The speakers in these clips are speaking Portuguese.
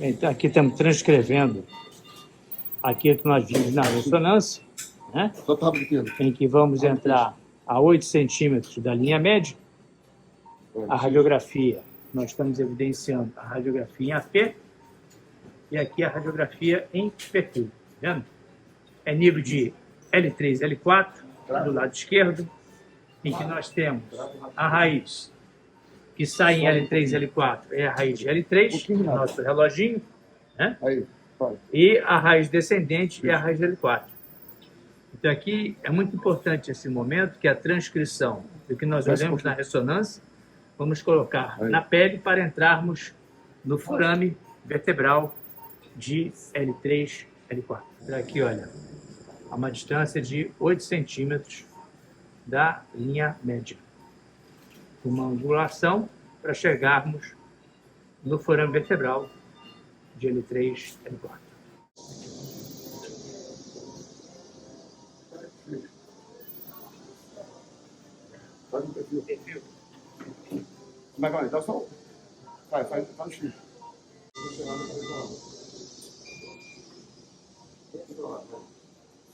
Então, aqui estamos transcrevendo aquilo que nós vimos na ressonância, né? Em que vamos entrar a 8 centímetros da linha média. A radiografia, nós estamos evidenciando a radiografia em AP e aqui a radiografia em perfil. Tá vendo? É nível de L3, L4, do lado esquerdo, em que nós temos a raiz que sai em L3, L4, é a raiz de L3, nosso reloginho, né? E a raiz descendente é a raiz de L4. Então aqui é muito importante esse momento, que é a transcrição do que nós olhamos na ressonância, vamos colocar na pele para entrarmos no forame vertebral de L3, L4. Então aqui, olha, a uma distância de 8 centímetros da linha média. Uma angulação para chegarmos no forame vertebral de L3, L4. Perfil. Como é que vai? Então só. Faz o X.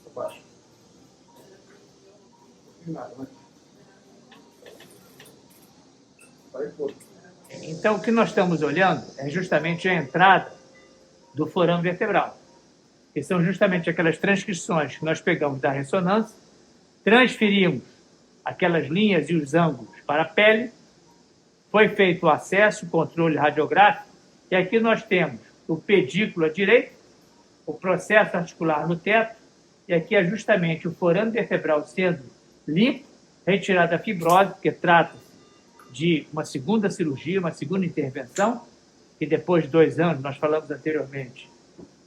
Abaixo. Nada, né? Então, o que nós estamos olhando é justamente a entrada do forame vertebral, que são justamente aquelas transcrições que nós pegamos da ressonância, transferimos aquelas linhas e os ângulos para a pele, foi feito o acesso, o controle radiográfico, e aqui nós temos o pedículo à direita, o processo articular no teto, e aqui é justamente o forame vertebral sendo limpo, retirada a fibrose, porque trata-se de uma segunda cirurgia, uma segunda intervenção, que depois de 2 anos, nós falamos anteriormente,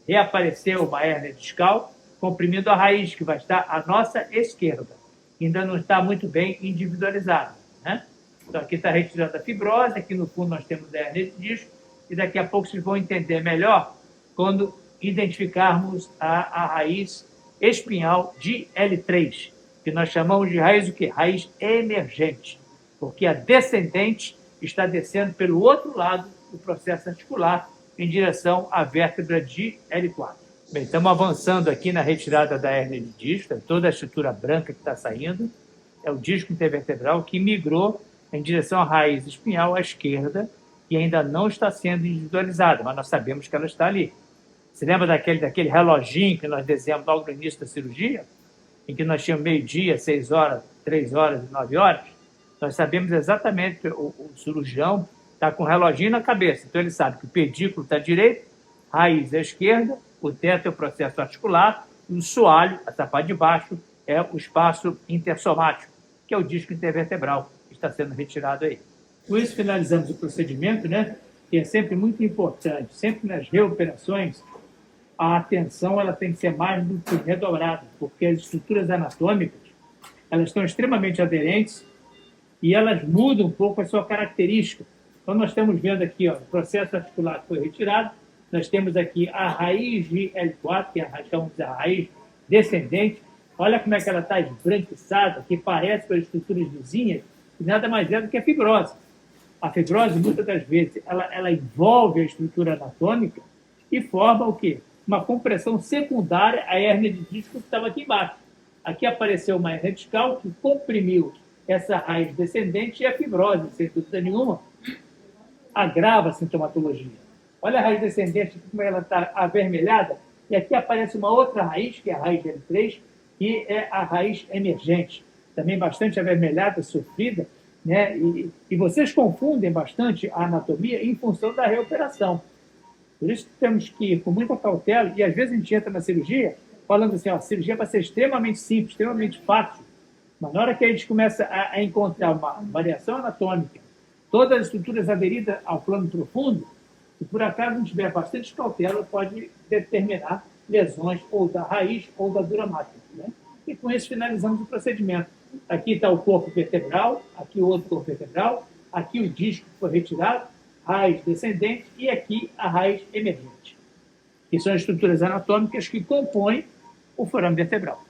reapareceu uma hérnia discal, comprimindo a raiz, que vai estar à nossa esquerda. Ainda não está muito bem individualizada, né? Então, aqui está retirando a fibrose, aqui no fundo nós temos a hérnia de disco, e daqui a pouco vocês vão entender melhor quando identificarmos a raiz espinhal de L3, que nós chamamos de raiz o quê? Raiz emergente, porque a descendente está descendo pelo outro lado do processo articular em direção à vértebra de L4. Bem, estamos avançando aqui na retirada da hérnia de disco, toda a estrutura branca que está saindo, é o disco intervertebral que migrou em direção à raiz espinhal à esquerda e ainda não está sendo individualizada, mas nós sabemos que ela está ali. Você lembra daquele reloginho que nós desenhamos logo no início da cirurgia? Em que nós tínhamos meio-dia, 6 horas, 3 horas e 9 horas? Nós sabemos exatamente que o cirurgião está com o reloginho na cabeça, então ele sabe que o pedículo está à direita, raiz à esquerda, o teto é o processo articular, e o soalho, essa parte de baixo, é o espaço intersomático, que é o disco intervertebral, que está sendo retirado aí. Com isso, finalizamos o procedimento, né? Que é sempre muito importante, sempre nas reoperações, a atenção ela tem que ser mais do que redobrada, porque as estruturas anatômicas elas estão extremamente aderentes e elas mudam um pouco a sua característica. Então, nós estamos vendo aqui, ó, o processo articular foi retirado, nós temos aqui a raiz de L4, que é a raiz descendente. Olha como é que ela está esbranquiçada, que parece com as estruturas vizinhas, e nada mais é do que a fibrose. A fibrose, muitas das vezes, ela envolve a estrutura anatômica e forma o quê? Uma compressão secundária à hérnia de disco que estava aqui embaixo. Aqui apareceu uma hérnia discal que comprimiu essa raiz descendente e a fibrose, sem dúvida nenhuma, agrava a sintomatologia. Olha a raiz descendente, como ela está avermelhada, e aqui aparece uma outra raiz, que é a raiz L3, que é a raiz emergente, também bastante avermelhada, sofrida, né? E vocês confundem bastante a anatomia em função da reoperação. Por isso temos que ir com muita cautela, e às vezes a gente entra na cirurgia falando assim, ó, a cirurgia vai ser extremamente simples, extremamente fácil, mas na hora que a gente começa a encontrar uma variação anatômica, todas as estruturas aderidas ao plano profundo, e por acaso não tiver bastante cautela, pode determinar lesões ou da raiz ou da dura máquina, né? E com isso finalizamos o procedimento. Aqui está o corpo vertebral, aqui o outro corpo vertebral, aqui o disco que foi retirado, raiz descendente e aqui a raiz emergente, que são as estruturas anatômicas que compõem o forame vertebral.